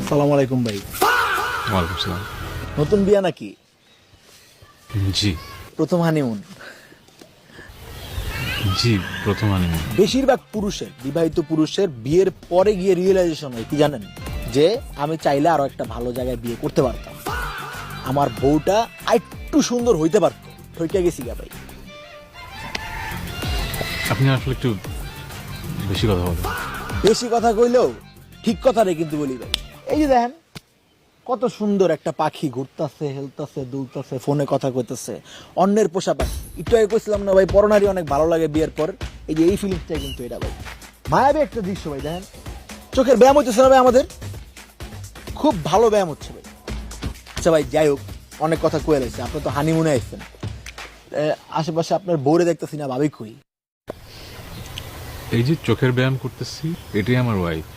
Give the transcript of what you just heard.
সালাম আলাইকুম ভাই। ওয়ালাইকুম সালাম। নতুন বিয়া নাকি? জি প্রথম হানিমুন? জি, প্রথম হানিমুন। বেশিরভাগ পুরুষের, বিবাহিত পুরুষের বিয়ের পরে গিয়ে রিয়েলাইজেশন হয় কি জানেন, যে আমি চাইলে আরো একটা ভালো জায়গায় বিয়ে করতে পারতাম, আমার বউটা একটু সুন্দর হইতে পারত। ঠইকা গেছি গা ভাই। আপনি আসলে একটু বেশি কথা বলেন। বেশি কথা কইলেও ঠিক কথাটাই কিন্তু বলি ভাই। এই যে দেখেন কত সুন্দর একটা পাখি ঘুরতেছে, হেলতেছে, দুলতেছে, ফোনে কথা কইতেছে, অন্যের পোষা পাখি। একটু আগে কইছিলাম না ভাই, পরনারী অনেক ভালো লাগে বিয়ের পর। এই যে এই ফিলিংসটাই কিন্তু এটা ভাই, মায়াবী একটা দৃশ্য ভাই। দেখেন চোখের ব্যায়াম হইতেছে না ভাই, আমাদের খুব ভালো ব্যায়াম হচ্ছে ভাই। আচ্ছা ভাই, যাই হোক, অনেক কথা কয়ে লাগছে। আপনি তো হানিমুনে আসছেন, আশেপাশে আপনার বউরে দেখতেছি না, ভাবি কই? এই যে চোখের ব্যায়াম করতেছি, এটাই আমার ওয়াইফ।